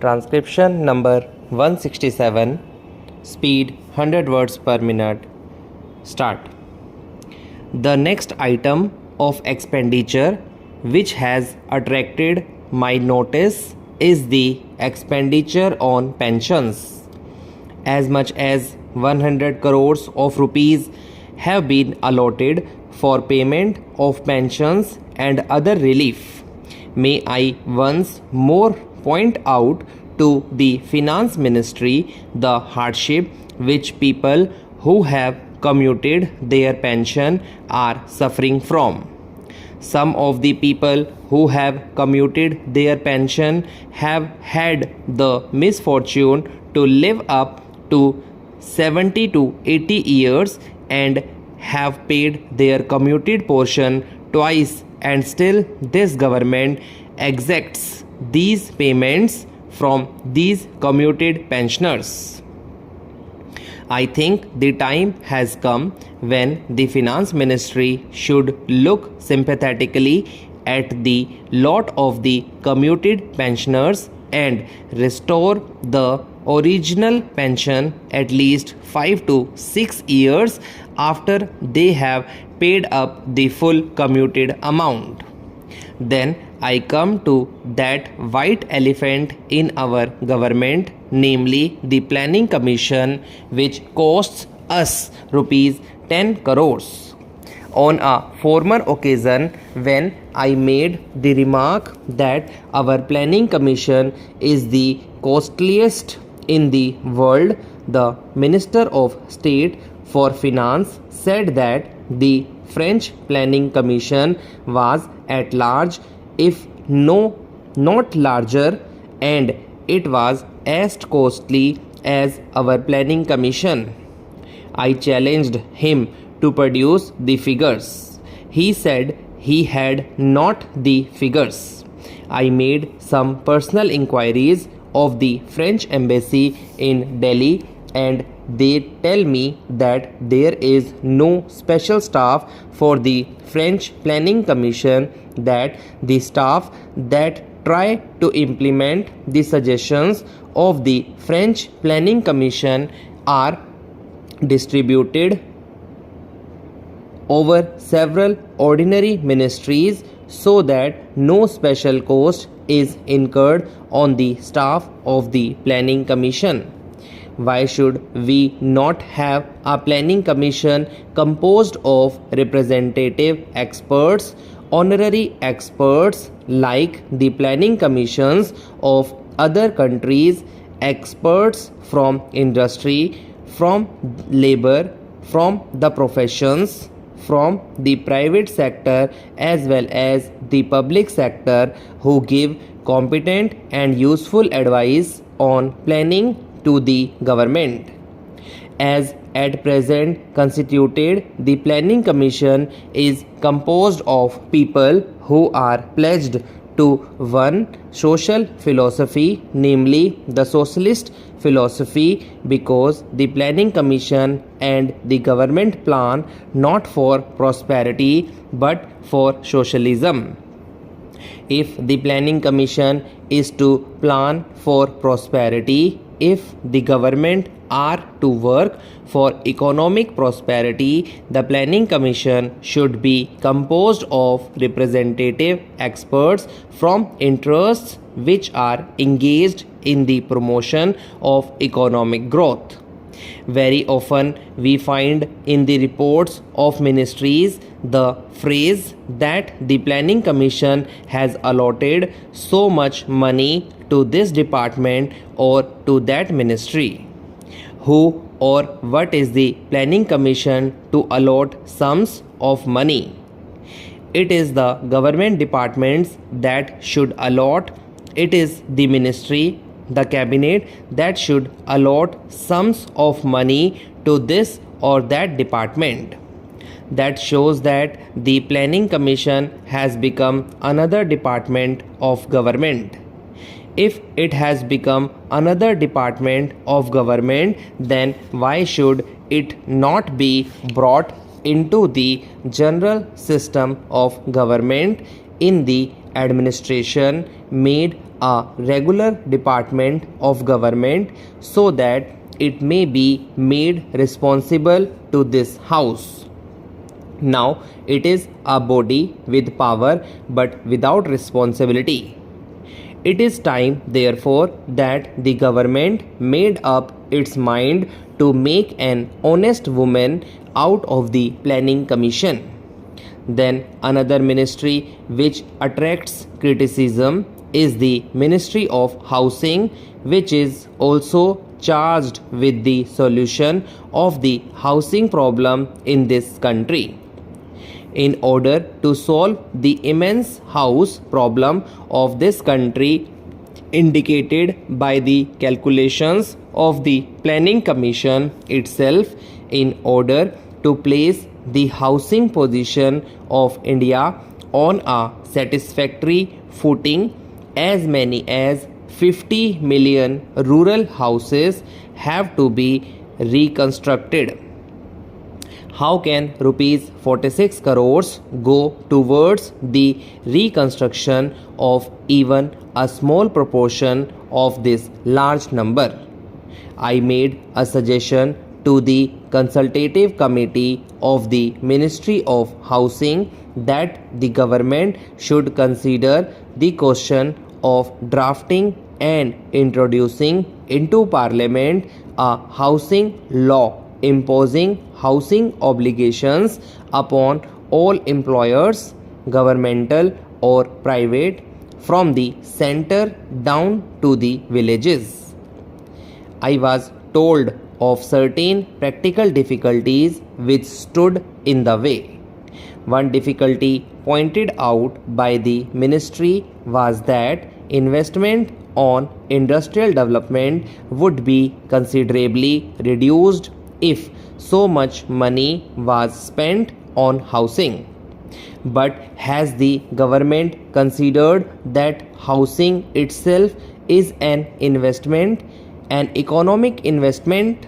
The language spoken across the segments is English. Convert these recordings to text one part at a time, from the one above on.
Transcription number 167, speed 100 words per minute. Start. The next item of expenditure which has attracted my notice is the expenditure on pensions. As much as 100 crores of rupees have been allotted for payment of pensions and other relief. May I once more point out to the Finance Ministry the hardship which people who have commuted their pension are suffering from. Some of the people who have commuted their pension have had the misfortune to live up to 70 to 80 years and have paid their commuted portion twice, and still this government exacts these payments from these commuted pensioners. I think the time has come when the Finance Ministry should look sympathetically at the lot of the commuted pensioners and restore the original pension at least 5 to 6 years after they have paid up the full commuted amount. Then I come to that white elephant in our government, namely the Planning Commission, which costs us rupees 10 crores. On a former occasion, when I made the remark that our Planning Commission is the costliest in the world, the Minister of State for Finance said that the French Planning Commission was at large, if not larger, and it was as costly as our Planning Commission. I challenged him to produce the figures. He said he had not the figures. I made some personal inquiries of the French embassy in Delhi, and they tell me that there is no special staff for the French Planning Commission, that the staff that try to implement the suggestions of the French Planning Commission are distributed over several ordinary ministries, so that no special cost is incurred on the staff of the Planning Commission. Why should we not have a Planning Commission composed of representative experts, honorary experts like the Planning Commissions of other countries, experts from industry, from labor, from the professions, from the private sector as well as the public sector, who give competent and useful advice on planning to the government. As at present constituted, the Planning Commission is composed of people who are pledged to one social philosophy, namely the socialist philosophy, because the Planning Commission and the government plan not for prosperity but for socialism. If the Planning Commission is to plan for prosperity, if the government are to work for economic prosperity, the Planning Commission should be composed of representative experts from interests which are engaged in the promotion of economic growth. Very often we find in the reports of ministries the phrase that the Planning Commission has allotted so much money to this department or to that ministry. Who or what is the Planning Commission to allot sums of money? It is the government departments that should allot. It is the ministry, the cabinet, that should allot sums of money to this or that department. That shows that the Planning Commission has become another department of government. If it has become another department of government, then why should it not be brought into the general system of government, in the administration, made a regular department of government so that it may be made responsible to this house. Now it is a body with power but without responsibility. It is time, therefore, that the government made up its mind to make an honest woman out of the planning commission. Then another ministry which attracts criticism is the Ministry of Housing, which is also charged with the solution of the housing problem in this country. In order to solve the immense house problem of this country indicated by the calculations of the Planning Commission itself, in order to place the housing position of India on a satisfactory footing, as many as 50 million rural houses have to be reconstructed. How can rupees 46 crores go towards the reconstruction of even a small proportion of this large number? I made a suggestion to the consultative committee of the Ministry of Housing that the government should consider the question of drafting and introducing into Parliament a housing law imposing housing obligations upon all employers, governmental or private, from the center down to the villages. I was told of certain practical difficulties which stood in the way. One difficulty pointed out by the ministry was that investment on industrial development would be considerably reduced if so much money was spent on housing. But has the government considered that housing itself is an investment, an economic investment?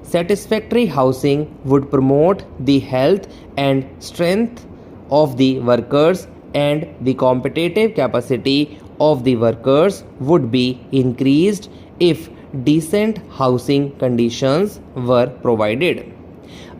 Satisfactory housing would promote the health and strength of the workers, and the competitive capacity of the workers would be increased if decent housing conditions were provided.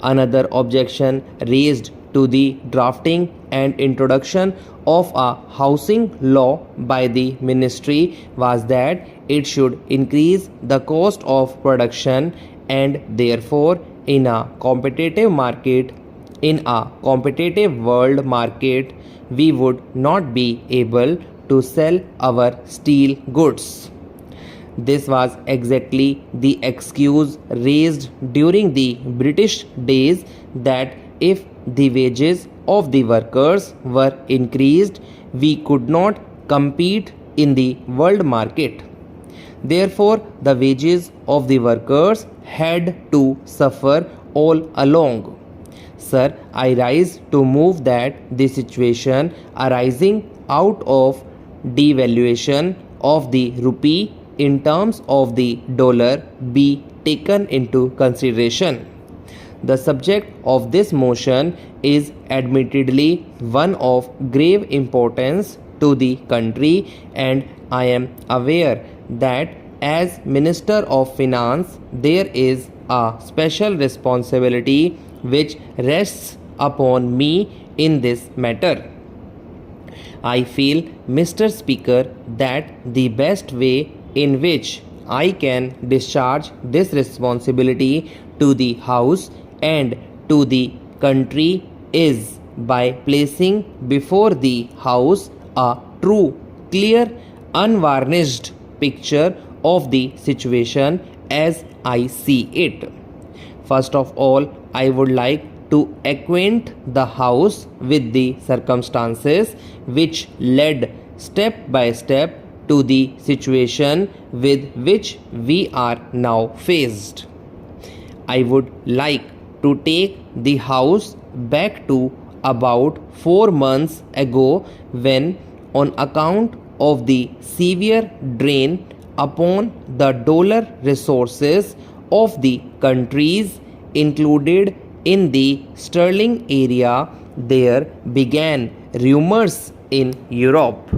Another objection raised to the drafting and introduction of a housing law by the ministry was that it should increase the cost of production, and therefore in a competitive world market, we would not be able to sell our steel goods. This was exactly the excuse raised during the British days that if the wages of the workers were increased, we could not compete in the world market. Therefore, the wages of the workers had to suffer all along. Sir, I rise to move that the situation arising out of devaluation of the rupee in terms of the dollar be taken into consideration. The subject of this motion is admittedly one of grave importance to the country, and I am aware that as Minister of Finance there is a special responsibility which rests upon me in this matter. I feel, Mr. Speaker, that the best way in which I can discharge this responsibility to the House and to the country is by placing before the House a true, clear, unvarnished picture of the situation as I see it. First of all, I would like to acquaint the House with the circumstances which led step by step to the situation with which we are now faced. I would like to take the House back to about 4 months ago when, on account of the severe drain upon the dollar resources of the countries included in the sterling area, there began rumors in Europe